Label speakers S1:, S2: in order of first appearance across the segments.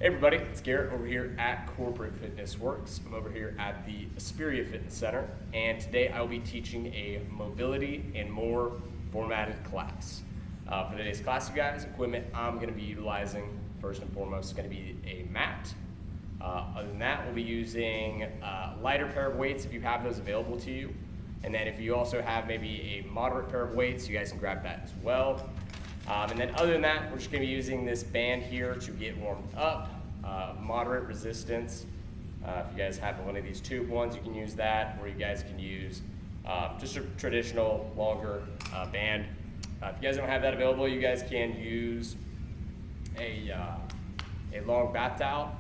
S1: Hey everybody, it's Garrett over here at Corporate Fitness Works. I'm over here at the Aspiria Fitness Center, and today I will be teaching a mobility and more formatted class. For today's class, you guys, equipment I'm going to be utilizing first and foremost is going to be a mat. Other than that, we'll be using a lighter pair of weights if you have those available to you. And then if you also have maybe a moderate pair of weights, you guys can grab that as well. And then other than that, we're just going to be using this band here to get warmed up, moderate resistance. If you guys have one of these tube ones, you can use that, or you guys can use just a traditional longer band. If you guys don't have that available, you guys can use a long bath towel.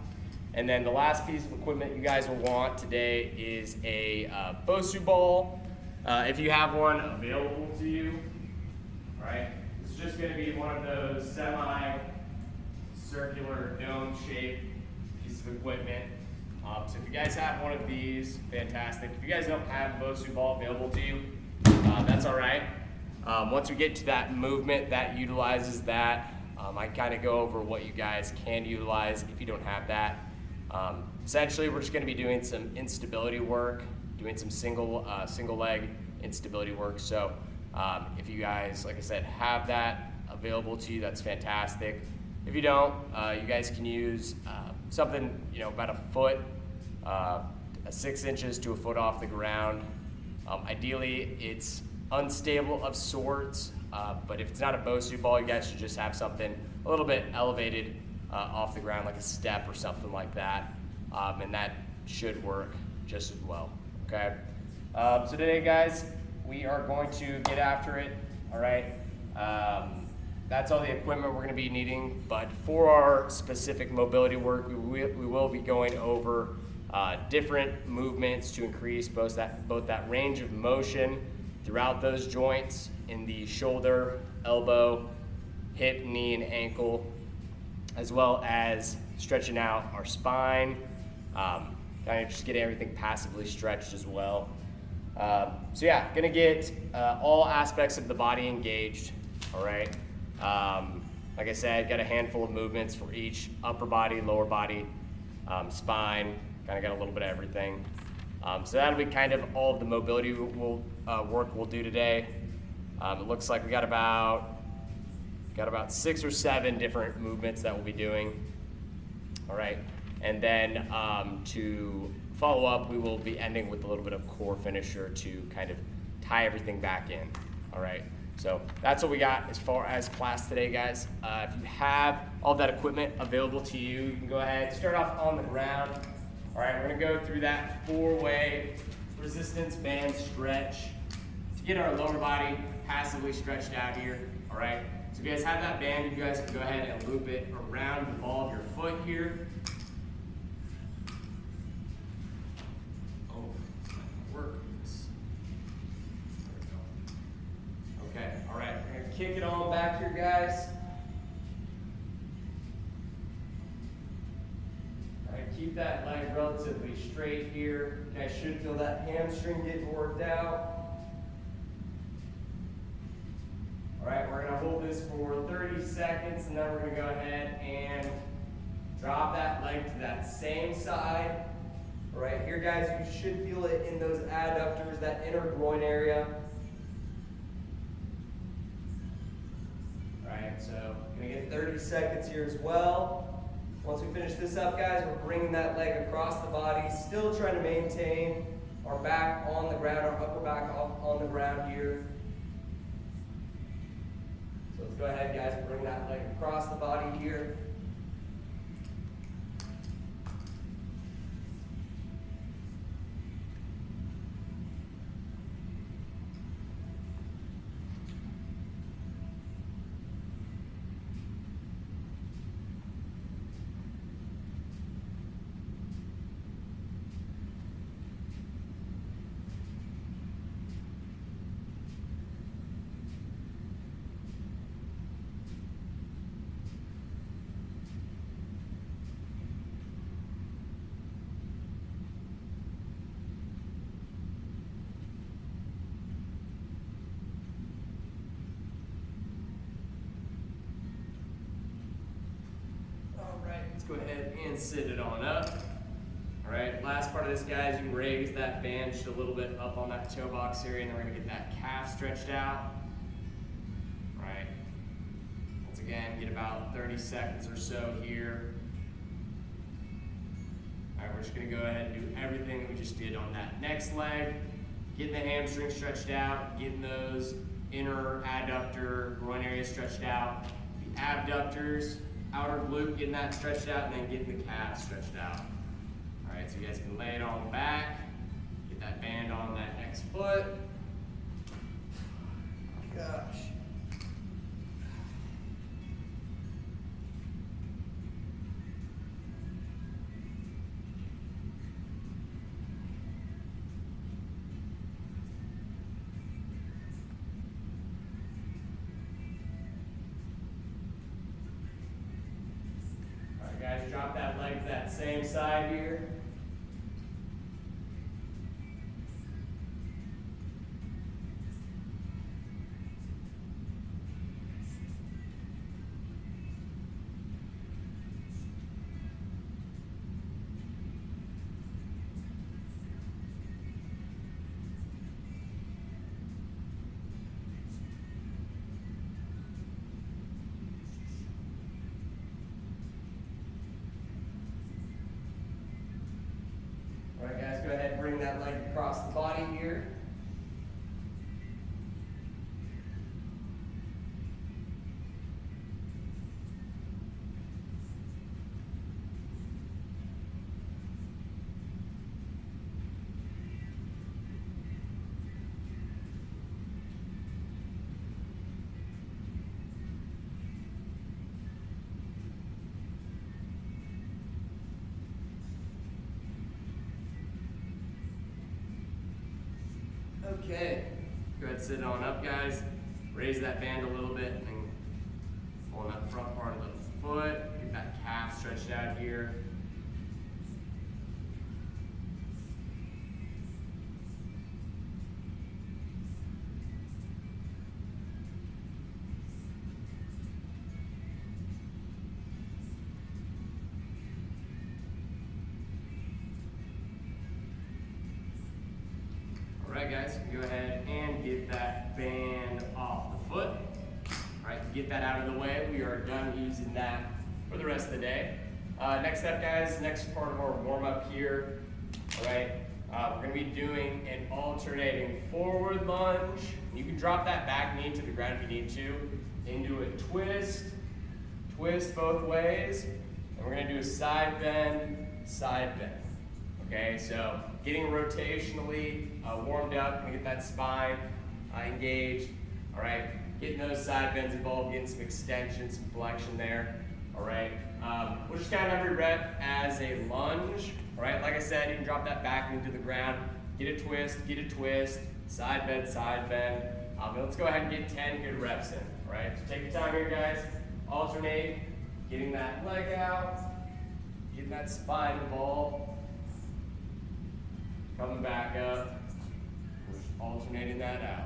S1: And then the last piece of equipment you guys will want today is a Bosu ball. If you have one available to you, right? It's just going to be one of those semi-circular dome-shaped pieces of equipment. So if you guys have one of these, fantastic. If you guys don't have a Bosu ball available to you, that's all right. Once we get to that movement that utilizes that, I kind of go over what you guys can utilize if you don't have that. Essentially, we're just going to be doing some instability work, doing some single leg instability work. So if you guys, like I said, have that available to you, that's fantastic. If you don't, you guys can use something, about a foot, 6 inches to a foot off the ground. Ideally, it's unstable of sorts, but if it's not a Bosu ball, you guys should just have something a little bit elevated off the ground, like a step or something like that, and that should work just as well. Okay. So today, guys, we are going to get after it. All right. That's all the equipment we're going to be needing, but for our specific mobility work, we will be going over different movements to increase both that range of motion throughout those joints in the shoulder, elbow, hip, knee, and ankle, as well as stretching out our spine, kind of just getting everything passively stretched as well. So yeah, gonna get all aspects of the body engaged, all right? Like I said, got a handful of movements for each upper body, lower body, spine, kind of got a little bit of everything. So that'll be kind of all of the mobility work we'll do today. It looks like we got about 6 or 7 different movements that we'll be doing. All right, and then to follow up, we will be ending with a little bit of core finisher to kind of tie everything back in. All right, so that's what we got as far as class today, guys. If you have all that equipment available to you, you can go ahead, start off on the ground. All right, we're gonna go through that 4-way resistance band stretch to get our lower body passively stretched out here. All right, so if you guys have that band, you guys can go ahead and loop it around the ball of your foot here. Oh, it's not gonna work with this. There we go. Okay, all right, we're gonna kick it on back here, guys. All right, keep that leg relatively straight here. You guys should feel that hamstring getting worked out. All right, we're gonna hold this for 30 seconds, and then we're gonna go ahead and drop that leg to that same side. All right, here, guys, you should feel it in those adductors, that inner groin area. All right, so gonna get 30 seconds here as well. Once we finish this up, guys, we're bringing that leg across the body, still trying to maintain our back on the ground, our upper back on the ground here. So let's go ahead, guys, and bring that leg across the body here. go ahead and sit it on up. All right, last part of this, guys, you can raise that band just a little bit up on that toe box area, and then we're gonna get that calf stretched out. All right, once again, get about 30 seconds or so here. All right, we're just gonna go ahead and do everything that we just did on that next leg. Getting the hamstring stretched out, getting those inner adductor, groin area stretched out, the abductors, outer glute, getting that stretched out, and then getting the calf stretched out. All right, so you guys can lay it on back, get that band on that next foot. Gosh. All right, guys, drop that leg to that same side here. All right, guys, go ahead and bring that leg across the body here. Okay, go ahead and sit on up, guys. Raise that band a little bit and pull that front part of the foot. Get that calf stretched out here. All right, guys, go ahead and get that band off the foot. All right, get that out of the way. We are done using that for the rest of the day. Next up, guys, next part of our warm-up here. All right, we're gonna be doing an alternating forward lunge. You can drop that back knee to the ground if you need to. Into a twist, twist both ways. And we're gonna do a side bend, side bend. Okay, so getting rotationally warmed up, gonna get that spine engaged. All right, getting those side bends involved, getting some extension, some flexion there. All right, we'll just count every rep as a lunge. All right, like I said, you can drop that back into the ground, get a twist, side bend, side bend. Let's go ahead and get 10 good reps in. All right, so take your time here, guys. Alternate, getting that leg out, getting that spine involved. Coming back up, just alternating that out.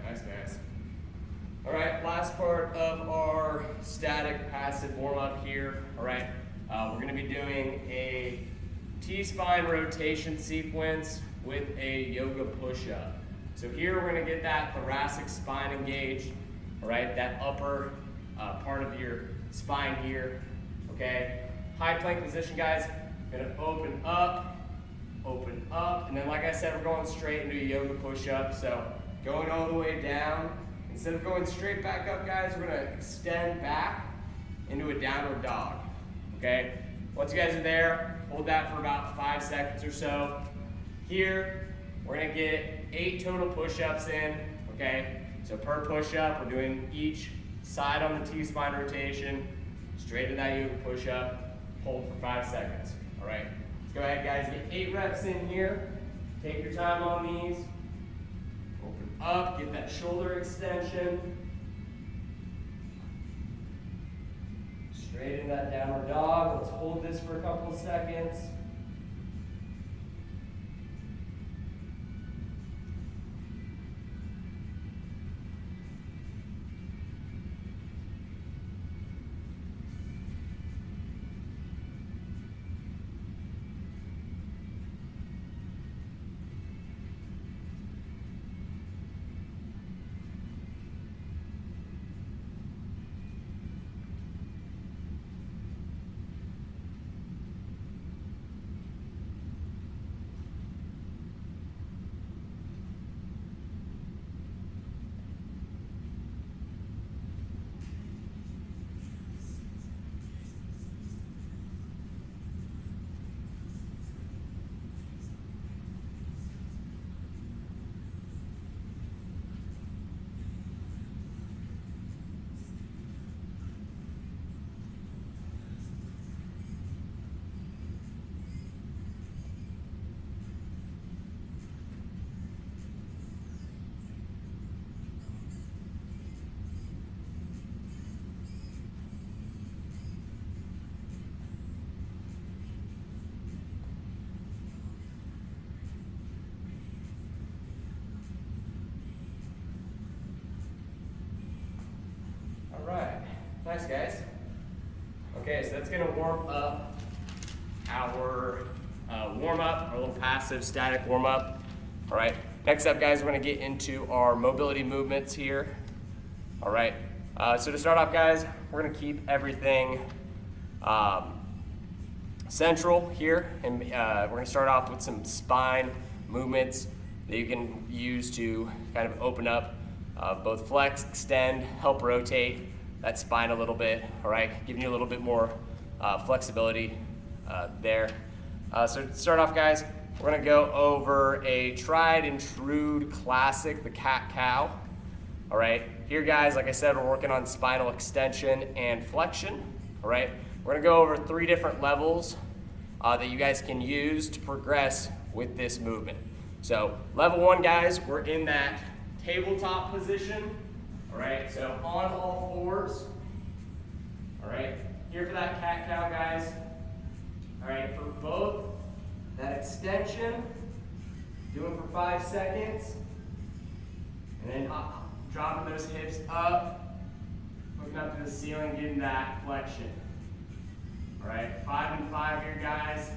S1: Nice, guys. All right, last part of our static passive warm-up here. All right, we're gonna be doing a T-spine rotation sequence with a yoga push-up. So here we're gonna get that thoracic spine engaged, all right, that upper part of your spine here, okay? high plank position, guys. Gonna open up, and then like I said, we're going straight into a yoga push-up. So going all the way down. Instead of going straight back up, guys, we're gonna extend back into a downward dog, okay? Once you guys are there, hold that for about 5 seconds or so. Here, we're gonna get 8 total push-ups in, okay? So per push-up, we're doing each side on the T-spine rotation, straight to that yoga push-up, hold for 5 seconds, all right? Let's go ahead, guys, get 8 reps in here. Take your time on these. Open up, get that shoulder extension. Straight into that downward dog. Let's hold this for a couple of seconds. Nice, guys. Okay, so that's gonna warm up our warm-up, our little passive static warm-up. All right, next up, guys, we're gonna get into our mobility movements here. All right, so to start off, guys, we're gonna keep everything central here, and we're gonna start off with some spine movements that you can use to kind of open up, both flex, extend, help rotate that spine a little bit, all right? Giving you a little bit more flexibility there. So to start off, guys, we're gonna go over a tried and true classic, the cat-cow, all right? Here, guys, like I said, we're working on spinal extension and flexion, all right? We're gonna go over 3 different levels that you guys can use to progress with this movement. So level 1, guys, we're in that tabletop position. All right, so on all fours. All right, here for that cat-cow, guys. All right, for both that extension, doing for 5 seconds, and then dropping those hips up, looking up to the ceiling, getting that flexion. All right, 5 and 5 here, guys.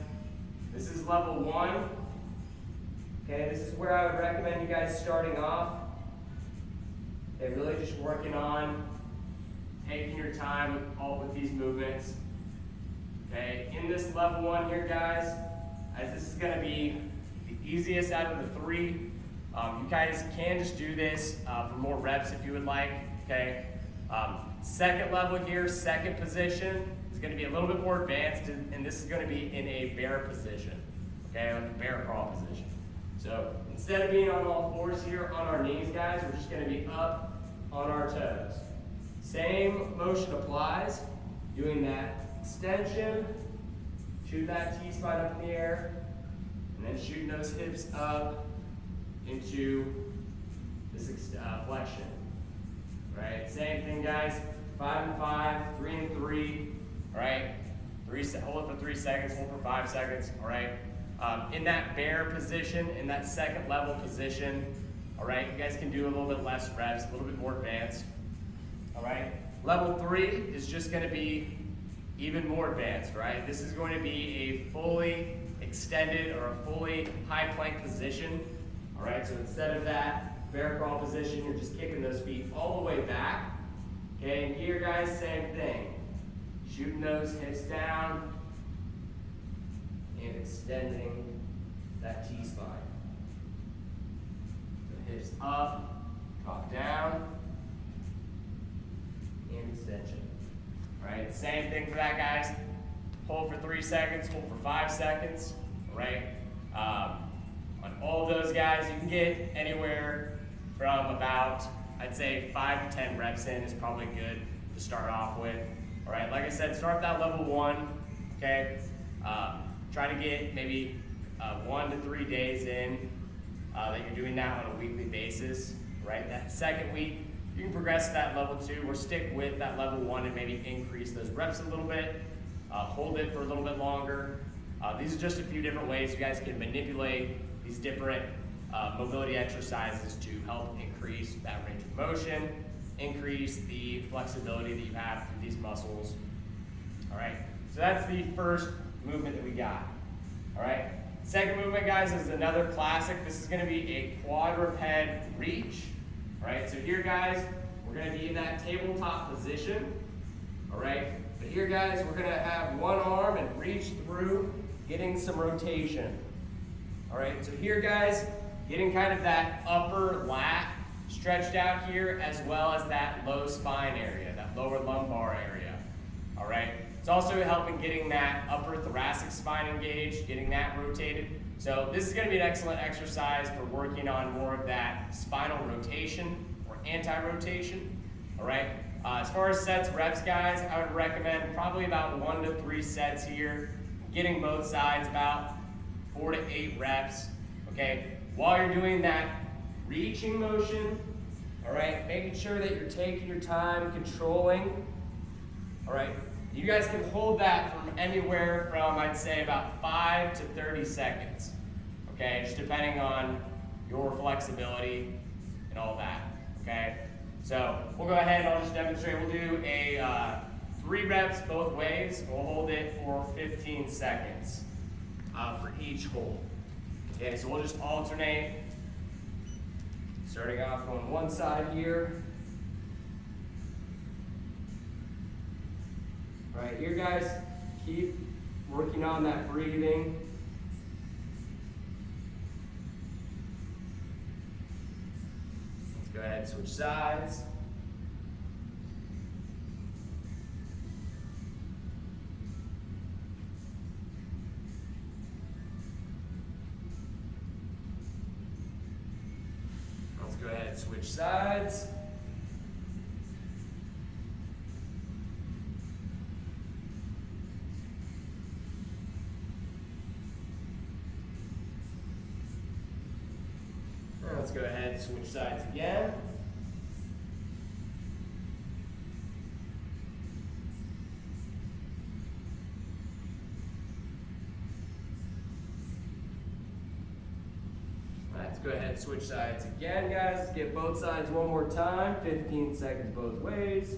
S1: This is level 1. Okay, this is where I would recommend you guys starting off. Okay, really just working on taking your time with these movements. Okay, in this level 1 here, guys, as this is going to be the easiest out of the 3, you guys can just do this for more reps if you would like. Okay, second level here, second position, is going to be a little bit more advanced, and this is going to be in a bear position. Okay, like a bear crawl position. So instead of being on all fours here on our knees, guys, we're just going to be up on our toes. Same motion applies, doing that extension, shoot that T-spine up in the air, and then shooting those hips up into this flexion. Right, same thing, guys. 5 and 5, 3 and 3. All right, hold it for 3 seconds, hold for 5 seconds. All right. In that bear position, in that second level position, all right, you guys can do a little bit less reps, a little bit more advanced. All right, level 3 is just going to be even more advanced, right? This is going to be a fully extended or a fully high plank position. All right, so instead of that bear crawl position, you're just kicking those feet all the way back. Okay, and here, guys, same thing. Shooting those hips down, extending that T-spine. So hips up, drop down, and extension. All right, same thing for that, guys. Hold for 3 seconds, hold for 5 seconds, all right? On all of those guys, you can get anywhere from about, I'd say 5 to 10 reps in is probably good to start off with. All right, like I said, start with that level 1, okay? Try to get maybe 1 to 3 days in that you're doing that on a weekly basis, right? That second week, you can progress to that level 2 or stick with that level 1 and maybe increase those reps a little bit, hold it for a little bit longer. These are just a few different ways you guys can manipulate these different mobility exercises to help increase that range of motion, increase the flexibility that you have through these muscles. All right, so that's the first movement that we got. All right, second movement, guys, is another classic. This is gonna be a quadruped reach. All right, so here, guys, we're gonna be in that tabletop position. All right, but here, guys, we're gonna have one arm and reach through, getting some rotation. All right, so here, guys, getting kind of that upper lat stretched out here, as well as that low spine area, that lower lumbar area. All right, it's also helping getting that upper thoracic spine engaged, getting that rotated. So this is going to be an excellent exercise for working on more of that spinal rotation or anti-rotation. All right, as far as sets, reps, guys, I would recommend probably about 1 to 3 sets here, getting both sides about 4 to 8 reps. Okay, while you're doing that reaching motion, all right, making sure that you're taking your time, controlling. All right, you guys can hold that from anywhere from, I'd say, about 5 to 30 seconds. Okay, just depending on your flexibility and all that. Okay, so we'll go ahead and I'll just demonstrate. We'll do a 3 reps both ways. We'll hold it for 15 seconds for each hold. Okay, so we'll just alternate. Starting off on one side here. All right, here, guys, keep working on that breathing. Let's go ahead and switch sides. Let's go ahead and switch sides. Let's go ahead and switch sides again. Let's go ahead and switch sides again, guys. Let's get both sides one more time. 15 seconds both ways.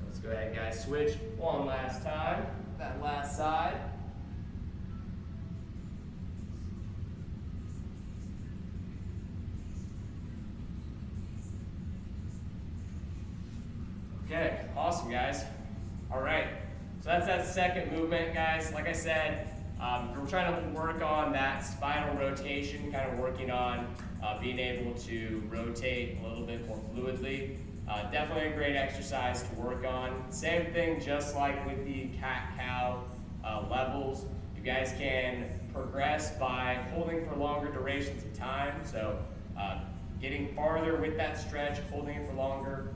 S1: Let's go ahead, guys. Switch one last time. That last side. Okay, awesome, guys. All right, so that's that second movement, guys. Like I said, we're trying to work on that spinal rotation, kind of working on being able to rotate a little bit more fluidly. Definitely a great exercise to work on. Same thing, just like with the cat-cow levels. You guys can progress by holding for longer durations of time. So getting farther with that stretch, holding it for longer.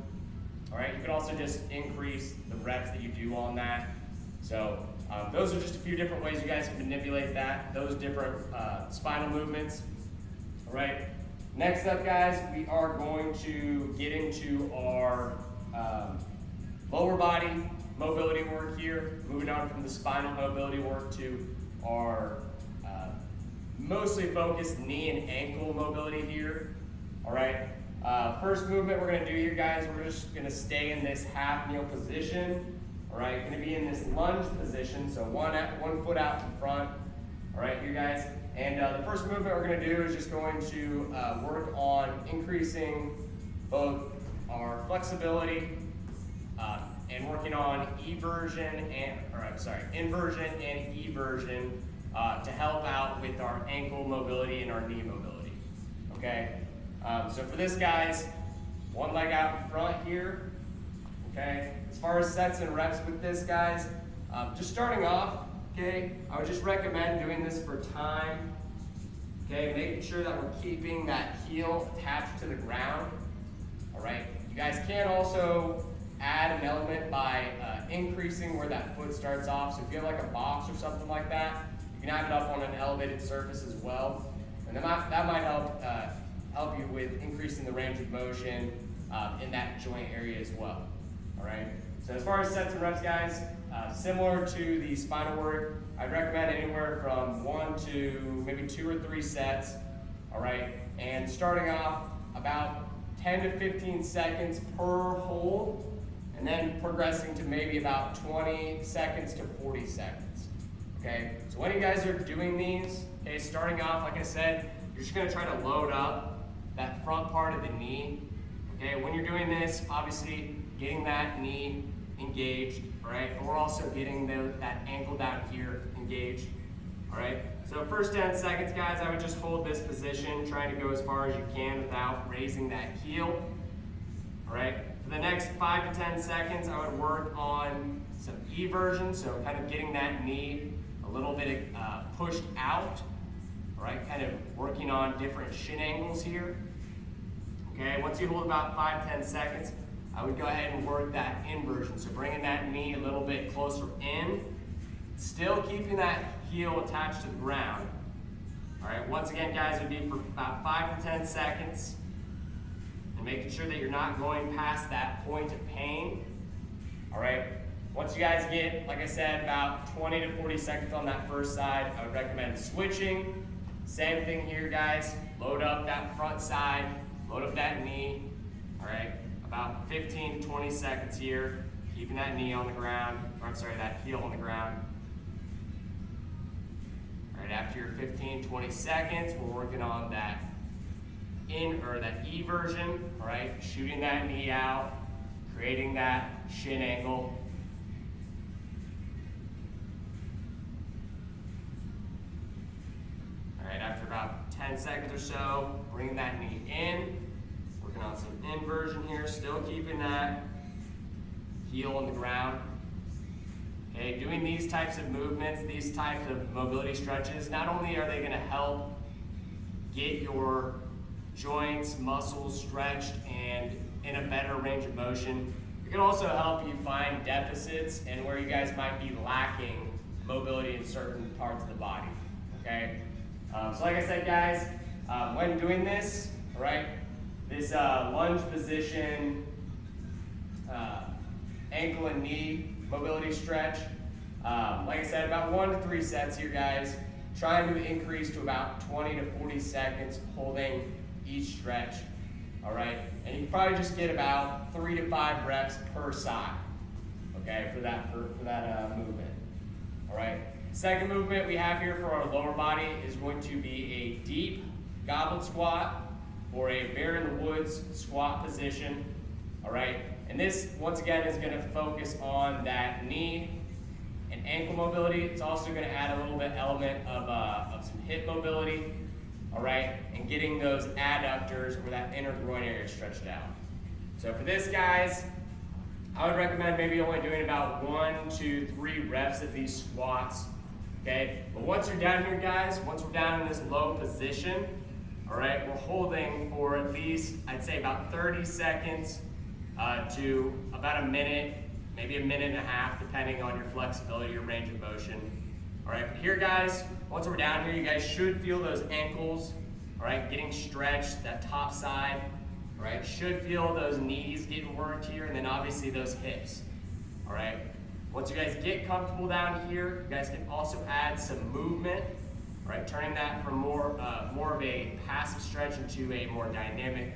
S1: All right, you can also just increase the reps that you do on that. So those are just a few different ways you guys can manipulate that, those different spinal movements. All right. Next up, guys, we are going to get into our lower body mobility work here, moving on from the spinal mobility work to our mostly focused knee and ankle mobility here. All right, first movement we're gonna do here, guys, we're just gonna stay in this half kneel position. All right, gonna be in this lunge position, so one foot out in front. All right, you guys. And the first movement we're going to do is just going to work on increasing both our flexibility and working on inversion and eversion to help out with our ankle mobility and our knee mobility. Okay, so for this, guys, one leg out in front here. Okay, as far as sets and reps with this, guys, just starting off. Okay, I would just recommend doing this for time. Okay, making sure that we're keeping that heel attached to the ground. All right, you guys can also add an element by increasing where that foot starts off. So if you have like a box or something like that, you can have it up on an elevated surface as well, and that might help you with increasing the range of motion in that joint area as well. All right. So as far as sets and reps, guys, similar to the spinal work, I'd recommend anywhere from 1 to maybe 2 or 3 sets. All right, and starting off about 10 to 15 seconds per hold, and then progressing to maybe about 20 seconds to 40 seconds. Okay, so when you guys are doing these, okay, starting off, like I said, you're just gonna try to load up that front part of the knee. Okay, when you're doing this, obviously getting that knee engaged, all right, but we're also getting that ankle down here engaged, all right. So first 10 seconds, guys, I would just hold this position, trying to go as far as you can without raising that heel, all right. For the next 5 to 10 seconds, I would work on some eversion, so kind of getting that knee a little bit pushed out, all right, kind of working on different shin angles here. Okay, once you hold about 5-10 seconds, I would go ahead and work that inversion, so bringing that knee a little bit closer in, still keeping that heel attached to the ground. All right, once again, guys, it would be for about 5 to 10 seconds, and making sure that you're not going past that point of pain. All right, once you guys get, like I said, about 20 to 40 seconds on that first side, I would recommend switching. Same thing here, guys. Load up that front side, load up that knee. All right, about 15 to 20 seconds here, keeping that knee on the ground, or I'm sorry, that heel on the ground. All right, after your 15, 20 seconds, we're working on that that eversion, all right, shooting that knee out, creating that shin angle. All right, after about 10 seconds or so, bring that knee in, working on some inversion here, still keeping that heel on the ground. Okay, doing these types of movements, these types of mobility stretches, not only are they gonna help get your joints, muscles stretched and in a better range of motion, it can also help you find deficits and where you guys might be lacking mobility in certain parts of the body, okay? So like I said, guys, when doing this, all right, this lunge position, ankle and knee mobility stretch, like I said, about 1 to 3 sets here, guys, trying to increase to about 20 to 40 seconds holding each stretch, all right? And you can probably just get about 3 to 5 reps per side, okay, for that movement, all right? Second movement we have here for our lower body is going to be a deep goblet squat or a bear in the woods squat position, all right? And this, once again, is gonna focus on that knee and ankle mobility. It's also gonna add a little bit element of some hip mobility, all right? And getting those adductors or that inner groin area stretched out. So for this, guys, I would recommend maybe only doing about 1 to 3 reps of these squats, okay? But once you're down here, guys, once we're down in this low position, all right, we're holding for at least, I'd say about 30 seconds to about a minute, maybe a minute and a half, depending on your flexibility, your range of motion. All right, but here, guys, once we're down here, you guys should feel those ankles, all right, getting stretched, that top side, all right, should feel those knees getting worked here, and then obviously those hips, all right. Once you guys get comfortable down here, you guys can also add some movement, all right, turning that from more of a passive stretch into a more dynamic,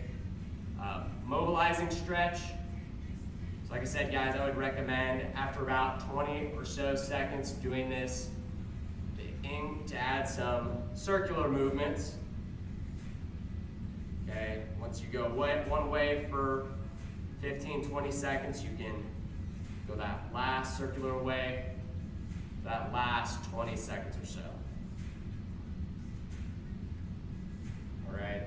S1: mobilizing stretch. So like I said, guys, I would recommend after about 20 or so seconds doing this to add some circular movements. Okay, once you go one way for 15, 20 seconds, you can go that last circular way, that last 20 seconds or so. All right.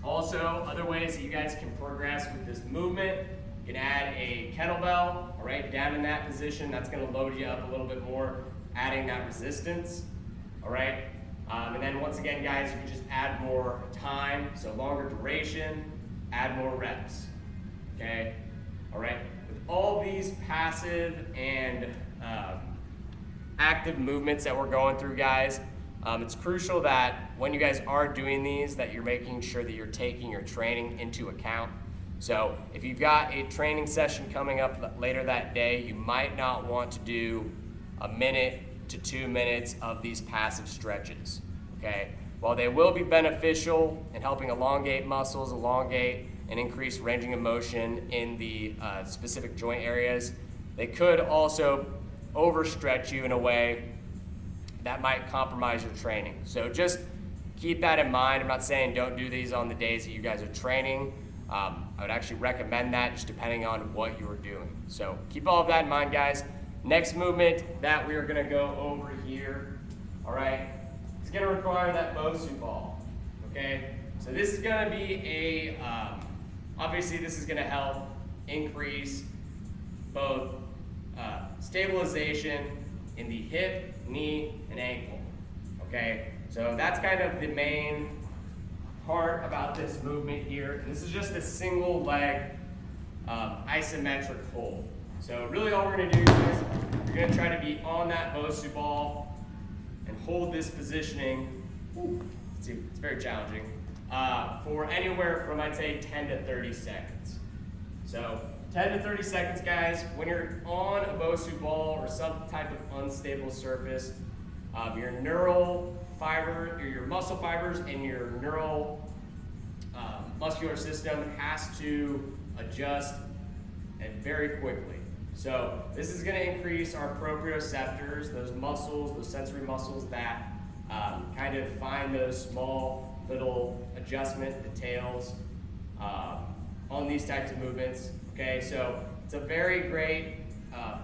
S1: Also, other ways that you guys can progress with this movement, you can add a kettlebell, all right, down in that position. That's gonna load you up a little bit more, adding that resistance, all right? And then once again, guys, you can just add more time, so longer duration, add more reps, okay? All right, with all these passive and active movements that we're going through, guys, it's crucial that when you guys are doing these, that you're making sure that you're taking your training into account. So if you've got a training session coming up later that day, you might not want to do 1 minute to 2 minutes of these passive stretches, okay? While they will be beneficial in helping elongate muscles, elongate and increase ranging of motion in the specific joint areas, they could also overstretch you in a way that might compromise your training. So just keep that in mind. I'm not saying don't do these on the days that you guys are training. I would actually recommend that just depending on what you are doing. So keep all of that in mind, guys. Next movement that we are gonna go over here, all right, it's gonna require that Bosu ball, okay? So this is gonna be obviously this is gonna help increase both stabilization in the hip, knee, and ankle, okay? So that's kind of the main part about this movement here. And this is just a single leg isometric hold. So really all we're gonna do is we're gonna try to be on that Bosu ball and hold this positioning. Let's see, it's very challenging. For anywhere from, I'd say, 10 to 30 seconds. So 10 to 30 seconds, guys. When you're on a Bosu ball or some type of unstable surface, your neural fiber, or your muscle fibers and your neural muscular system has to adjust and very quickly. So this is going to increase our proprioceptors, those muscles, those sensory muscles that kind of find those small little adjustment details on these types of movements. Okay, so it's a very great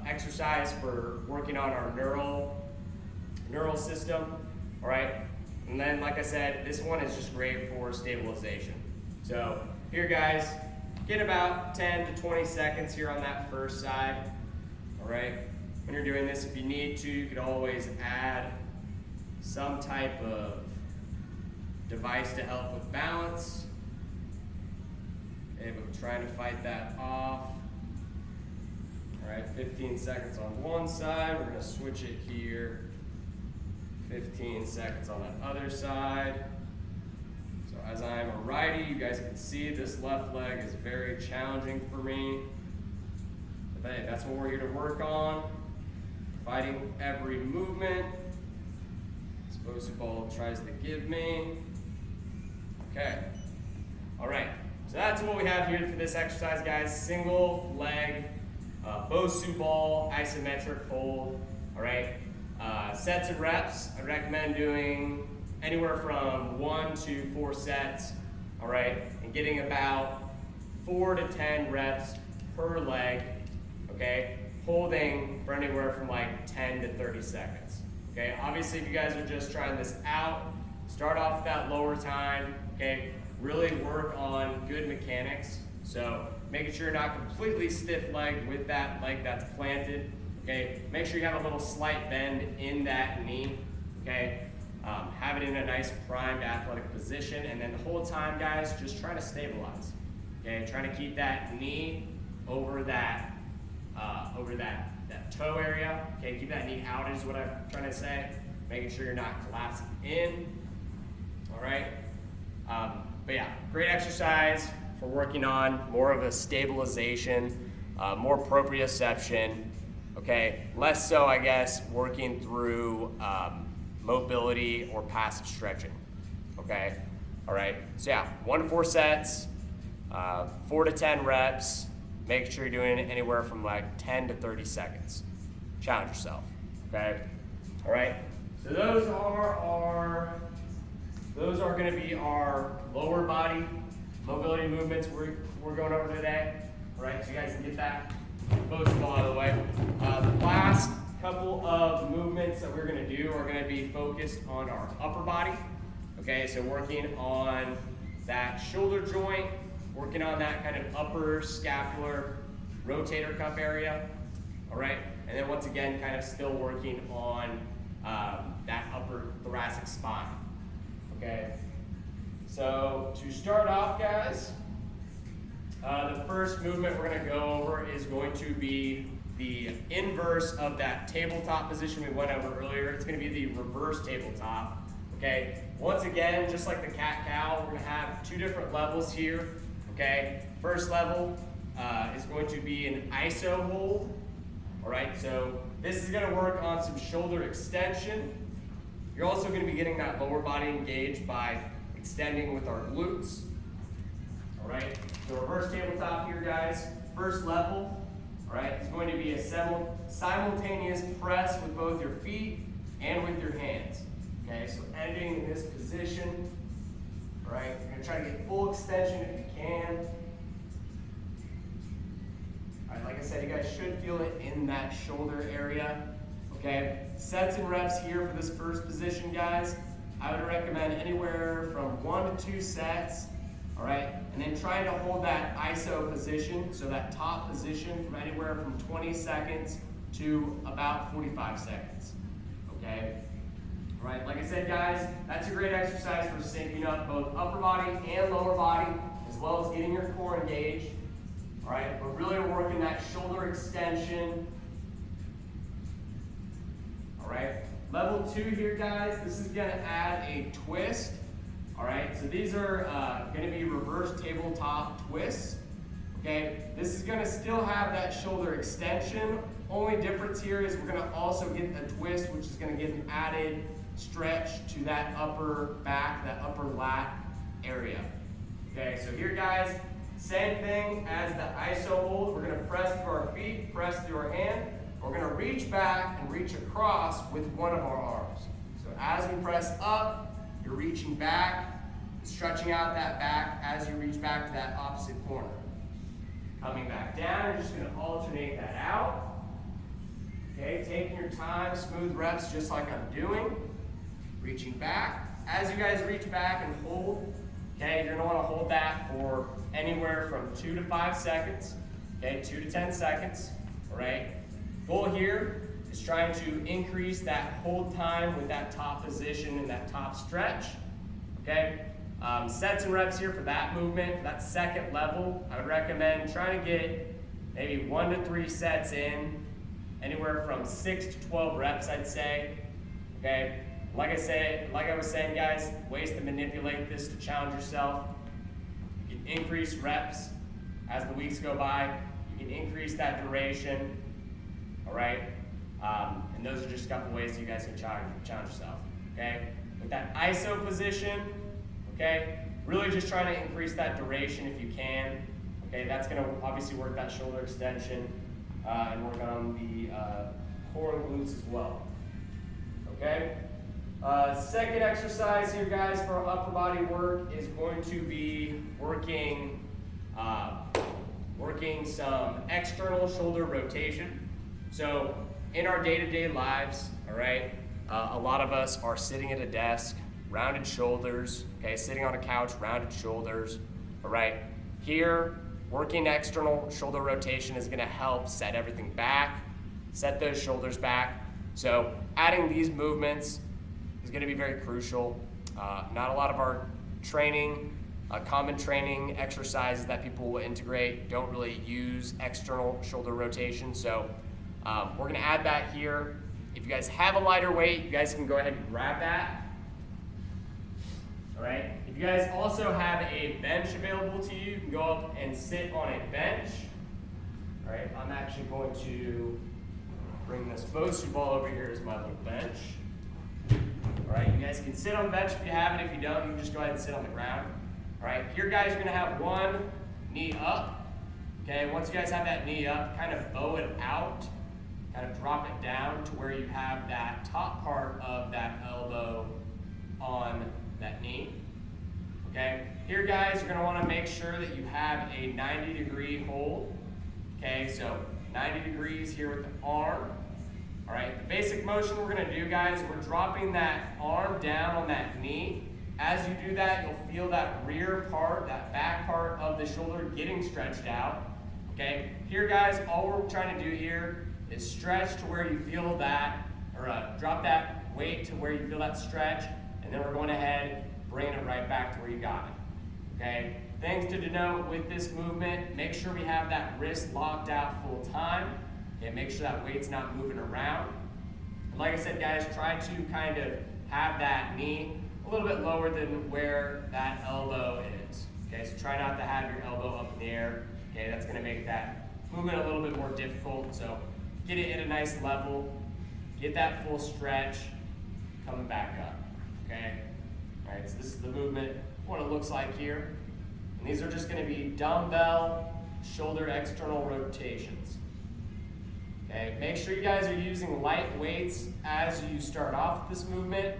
S1: exercise for working on our neural system. All right, and then like I said, this one is just great for stabilization. So here, guys, get about 10 to 20 seconds here on that first side. All right, when you're doing this, if you need to, you could always add some type of device to help with balance. Okay, but we're trying to fight that off. All right, 15 seconds on one side. We're gonna switch it here. 15 seconds on that other side. So as I'm a righty, you guys can see this left leg is very challenging for me. But hey, that's what we're here to work on. Fighting every movement. This Bosu ball tries to give me. Okay, all right. So that's what we have here for this exercise, guys. Single leg, Bosu ball, isometric hold, all right? Sets and reps, I recommend doing anywhere from 1 to 4 sets, all right? And getting about 4 to 10 reps per leg, okay? Holding for anywhere from like 10 to 30 seconds, okay? Obviously, if you guys are just trying this out, start off with that lower time, okay? Really work on good mechanics. So making sure you're not completely stiff-legged with that leg that's planted. Okay, make sure you have a little slight bend in that knee. Okay, have it in a nice primed athletic position, and then the whole time, guys, just try to stabilize. Okay, trying to keep that knee over that toe area. Okay, keep that knee out is what I'm trying to say. Making sure you're not collapsing in. All right. But yeah, great exercise for working on more of a stabilization, more proprioception, okay? Less so, I guess, working through mobility or passive stretching, okay? All right, so yeah, 1 to 4 sets, 4 to 10 reps. Make sure you're doing it anywhere from like 10 to 30 seconds. Challenge yourself, okay? All right, so those are going to be our lower body mobility movements we're going over today. All right, so you guys can get that both ball out of the way. The last couple of movements that we're going to do are going to be focused on our upper body. Okay, so working on that shoulder joint, working on that kind of upper scapular rotator cuff area. All right, and then once again, kind of still working on that upper thoracic spine. Okay, so to start off, guys, the first movement we're going to go over is going to be the inverse of that tabletop position we went over earlier. It's going to be the reverse tabletop. Okay, once again, just like the cat-cow, we're going to have two different levels here. Okay, first level is going to be an iso hold. All right, so this is going to work on some shoulder extension. You're also going to be getting that lower body engaged by extending with our glutes. All right, so reverse tabletop here, guys. First level, all right, is going to be a simultaneous press with both your feet and with your hands. Okay, so ending in this position. All right, you're going to try to get full extension if you can. All right, like I said, you guys should feel it in that shoulder area. Okay, sets and reps here for this first position, guys. I would recommend anywhere from 1 to 2 sets. All right, and then trying to hold that iso position, so that top position, from anywhere from 20 seconds to about 45 seconds. Okay. All right, like I said, guys, that's a great exercise for syncing up both upper body and lower body, as well as getting your core engaged. All right, we're really working that shoulder extension. All right, level 2 here, guys, this is going to add a twist. All right, so these are going to be reverse tabletop twists. Okay, this is going to still have that shoulder extension. Only difference here is we're going to also get a twist, which is going to get an added stretch to that upper back, that upper lat area. Okay, so here, guys, same thing as the iso hold. We're going to press through our feet, press through our hand. We're going to reach back and reach across with one of our arms. So as we press up, you're reaching back, stretching out that back as you reach back to that opposite corner. Coming back down, you're just going to alternate that out. Okay, taking your time, smooth reps just like I'm doing. Reaching back. As you guys reach back and hold, okay, you're going to want to hold that for anywhere from 2 to 5 seconds. Okay, 2 to 10 seconds. All right. Goal here is trying to increase that hold time with that top position and that top stretch. Okay. Sets and reps here for that movement, for that second level. I would recommend trying to get maybe 1 to 3 sets in, anywhere from 6 to 12 reps, I'd say. Okay. Like I was saying, guys, ways to manipulate this to challenge yourself. You can increase reps as the weeks go by. You can increase that duration. All right, and those are just a couple ways you guys can challenge yourself. Okay, with that iso position. Okay, really just trying to increase that duration if you can. Okay, that's going to obviously work that shoulder extension and work on the core and glutes as well. Okay. Second exercise here, guys, for upper body work is going to be working some external shoulder rotation. So in our day-to-day lives, all right, a lot of us are sitting at a desk, rounded shoulders, okay, sitting on a couch, rounded shoulders, all right. Here, working external shoulder rotation is gonna help set everything back, set those shoulders back. So adding these movements is going to be very crucial. Not a lot of our training, common training exercises that people will integrate don't really use external shoulder rotation. So we're going to add that here. If you guys have a lighter weight, you guys can go ahead and grab that. All right. If you guys also have a bench available to you, you can go up and sit on a bench. All right. I'm actually going to bring this Bosu ball over here as my little bench. All right, you guys can sit on the bench if you have it. If you don't, you can just go ahead and sit on the ground. All right, here, guys, you're gonna have one knee up. Okay, once you guys have that knee up, kind of bow it out, kind of drop it down to where you have that top part of that elbow on that knee. Okay, here, guys, you're gonna wanna make sure that you have a 90-degree hold. Okay, so 90 degrees here with the arm. All right, the basic motion we're gonna do, guys, we're dropping that arm down on that knee. As you do that, you'll feel that rear part, that back part of the shoulder getting stretched out. Okay, here guys, all we're trying to do here is stretch to where you feel that, or drop that weight to where you feel that stretch, and then we're going ahead, bringing it right back to where you got it. Okay, things to denote with this movement, make sure we have that wrist locked out full time. Okay, make sure that weight's not moving around. And like I said, guys, try to kind of have that knee a little bit lower than where that elbow is. Okay, so try not to have your elbow up in the air. Okay, that's gonna make that movement a little bit more difficult. So get it at a nice level, get that full stretch, coming back up, okay? All right, so this is the movement, what it looks like here. And these are just gonna be dumbbell shoulder external rotations. Okay, make sure you guys are using light weights as you start off this movement.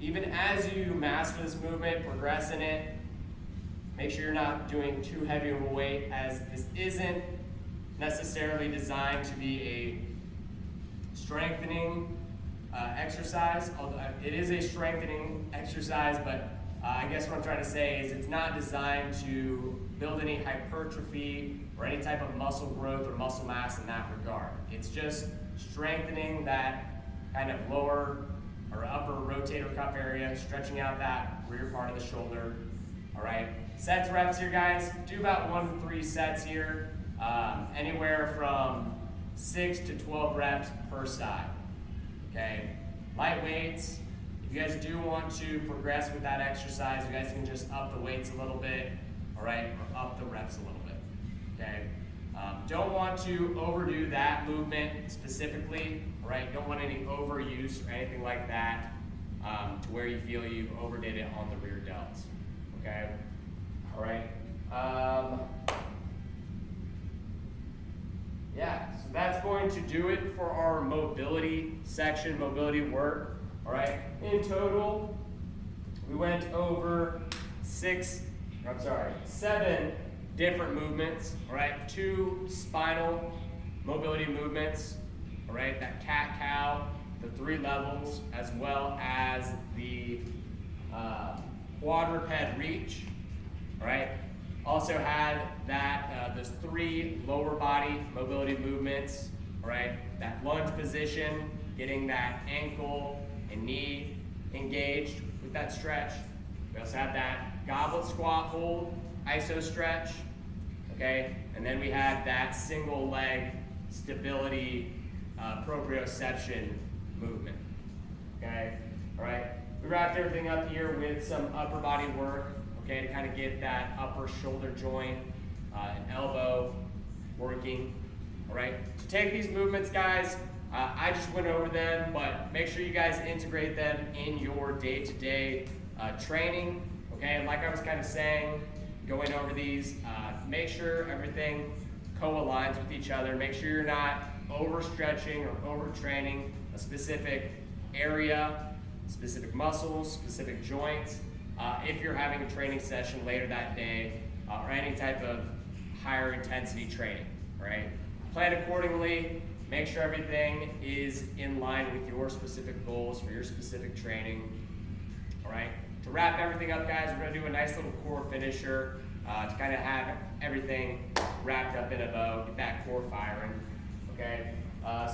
S1: Even as you master this movement, progress in it, make sure you're not doing too heavy of a weight, as this isn't necessarily designed to be a strengthening exercise. Although it is a strengthening exercise, but I guess what I'm trying to say is it's not designed to build any hypertrophy or any type of muscle growth or muscle mass in that regard. It's just strengthening that kind of lower or upper rotator cuff area, stretching out that rear part of the shoulder. All right, sets, reps here, guys. Do about 1 to 3 sets here, anywhere from 6 to 12 reps per side. Okay, light weights. If you guys do want to progress with that exercise, you guys can just up the weights a little bit, all right, or up the reps a little bit. Okay, don't want to overdo that movement specifically, all right? Don't want any overuse or anything like that to where you feel you've overdid it on the rear delts. Okay, all right. Yeah, so that's going to do it for our mobility section, mobility work. All right, in total, we went over 7 different movements. All right, 2 spinal mobility movements. All right, that cat-cow, the 3 levels, as well as the quadruped reach. All right, also had that those 3 lower body mobility movements. All right, that lunge position, getting that ankle and knee engaged with that stretch. We also had that goblet squat hold, iso stretch. Okay, and then we had that single leg stability proprioception movement. Okay, all right. We wrapped everything up here with some upper body work, okay, to kind of get that upper shoulder joint and elbow working. All right, to take these movements, guys, I just went over them, but make sure you guys integrate them in your day-to-day training. Okay, and like I was kind of saying, going over these, make sure everything co-aligns with each other. Make sure you're not overstretching or overtraining a specific area, specific muscles, specific joints. If you're having a training session later that day or any type of higher intensity training, right? Plan accordingly, make sure everything is in line with your specific goals for your specific training, all right? To wrap everything up, guys, we're gonna do a nice little core finisher to kind of have everything wrapped up in a bow, get that core firing, okay?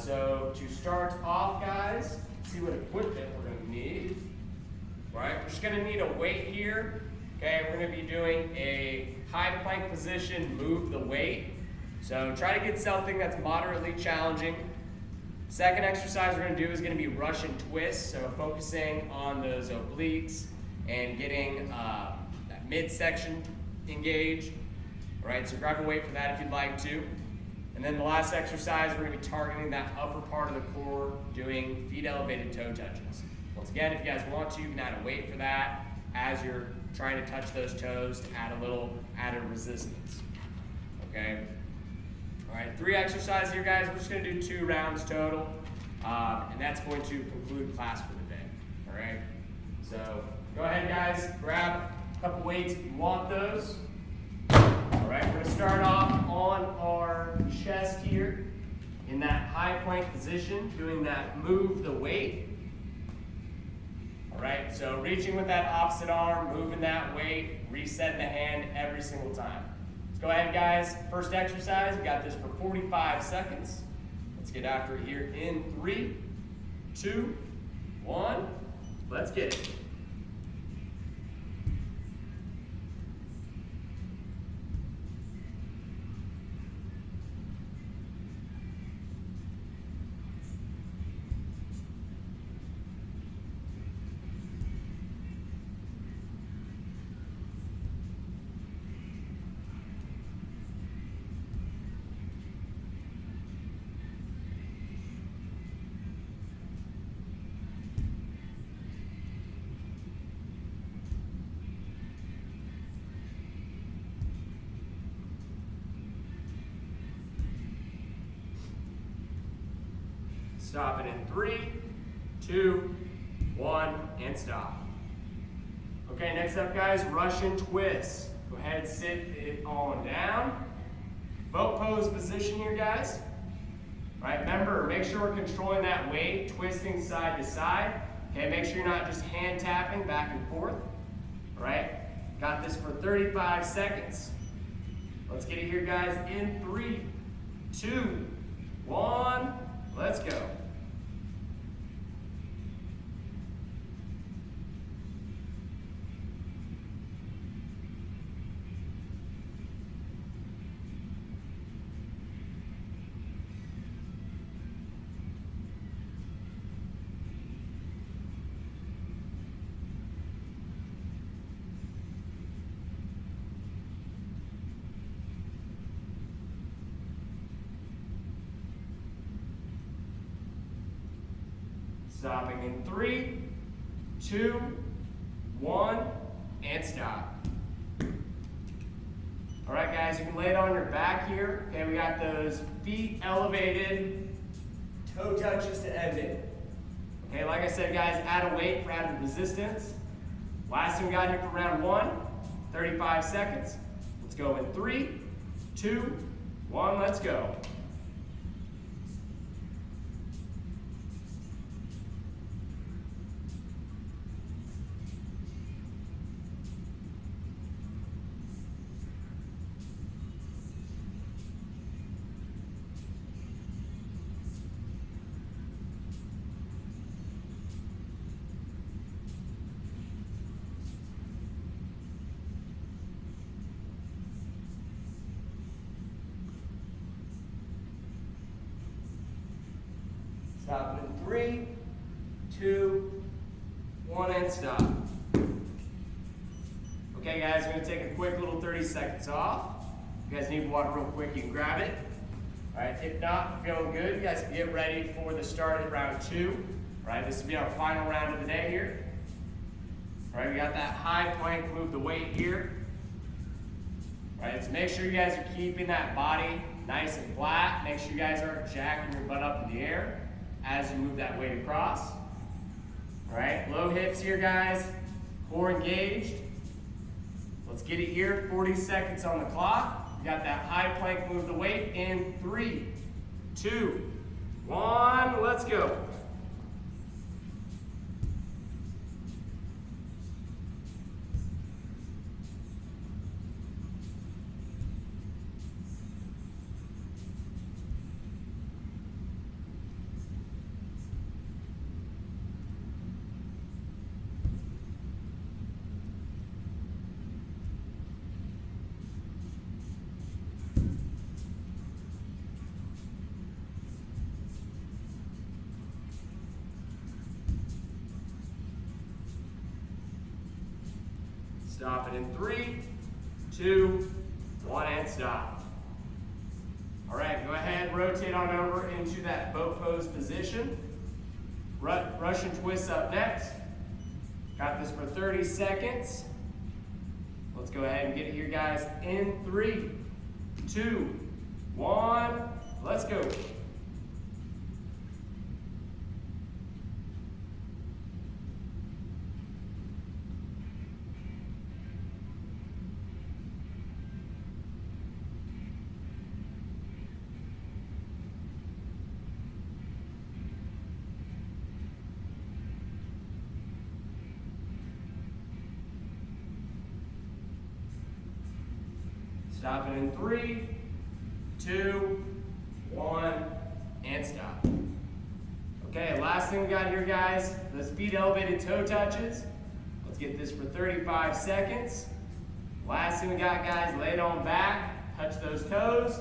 S1: So to start off, guys, see what equipment we're gonna need. All right, we're just gonna need a weight here. Okay, we're gonna be doing a high plank position, move the weight. So try to get something that's moderately challenging. Second exercise we're gonna do is gonna be Russian twists. So focusing on those obliques and getting that midsection engaged. All right, so grab a weight for that if you'd like to. And then the last exercise, we're gonna be targeting that upper part of the core, doing feet elevated toe touches. Once again, if you guys want to, you can add a weight for that as you're trying to touch those toes to add a little added resistance, okay? All right, 3 exercises here, guys. We're just gonna do 2 rounds total, and that's going to conclude class for the day, all right? So go ahead, guys, grab a couple weights if you want those. All right, we're gonna start off on our chest here. in that high plank position, doing that move the weight. All right, so reaching with that opposite arm, moving that weight, resetting the hand every single time. Let's go ahead, guys. First exercise, we got this for 45 seconds. Let's get after it here in 3, 2, 1. Let's get it. Stop it in 3, 2, 1, and stop. Okay, next up, guys, Russian twist. Go ahead and sit it on down. Boat pose position here, guys. All right, remember, make sure we're controlling that weight, twisting side to side. Okay, make sure you're not just hand tapping back and forth. All right, got this for 35 seconds. Let's get it here, guys, in 3, 2, 1, let's go. Stopping in 3, 2, 1, and stop. All right, guys, you can lay it on your back here. Okay, we got those feet elevated, toe touches to end it. Okay, like I said, guys, add a weight for added resistance. Last thing we got here for round 1, 35 seconds. Let's go in 3, 2, 1, let's go. Stop it in 3, 2, 1, and stop. Okay, guys, we're going to take a quick little 30 seconds off. If you guys need water real quick, you can grab it. All right, if not, feeling good, you guys can get ready for the start of round 2. All right, this will be our final round of the day here. All right, we got that high plank, move the weight here. All right, so make sure you guys are keeping that body nice and flat. Make sure you guys aren't jacking your butt up in the air as you move that weight across. All right, low hips here, guys. Core engaged. Let's get it here, 40 seconds on the clock. You got that high plank, move the weight in 3, 2, 1, let's go. Stop it in 3, 2, 1, and stop. All right, go ahead, rotate on over into that boat pose position. Russian twist up next. Got this for 30 seconds. Let's go ahead and get it here, guys, in 3, 2, 1, let's go. Stopping in 3, 2, 1, and stop. Okay, last thing we got here, guys, those feet elevated toe touches. Let's get this for 35 seconds. Last thing we got, guys, lay it on back, touch those toes,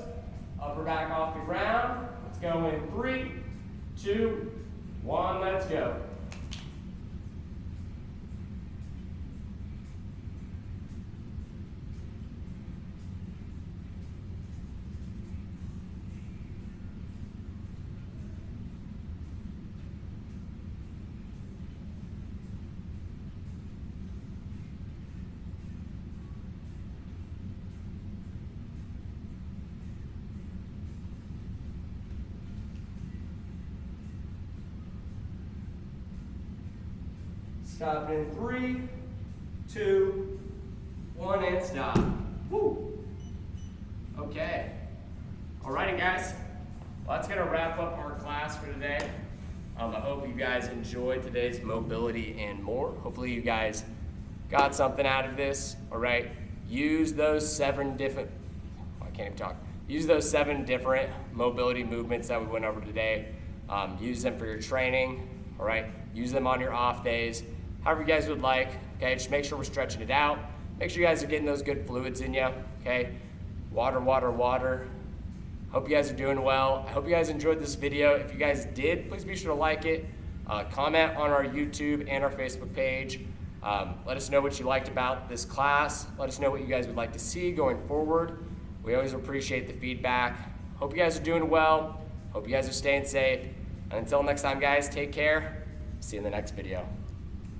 S1: upper back off the ground. Let's go in 3, 2, 1, let's go. Stop in 3, 2, 1, and stop. Woo. Okay. Alrighty, guys. Well, that's gonna wrap up our class for today. I hope you guys enjoyed today's mobility and more. Hopefully you guys got something out of this. All right. Use those 7 different, I can't even talk. Use those 7 different mobility movements that we went over today. Use them for your training. All right. Use them on your off days. However you guys would like, okay? Just make sure we're stretching it out. Make sure you guys are getting those good fluids in you, okay? Water, water, water. Hope you guys are doing well. I hope you guys enjoyed this video. If you guys did, please be sure to like it. Comment on our YouTube and our Facebook page. Let us know what you liked about this class. Let us know what you guys would like to see going forward. We always appreciate the feedback. Hope you guys are doing well. Hope you guys are staying safe. And until next time, guys, take care. See you in the next video.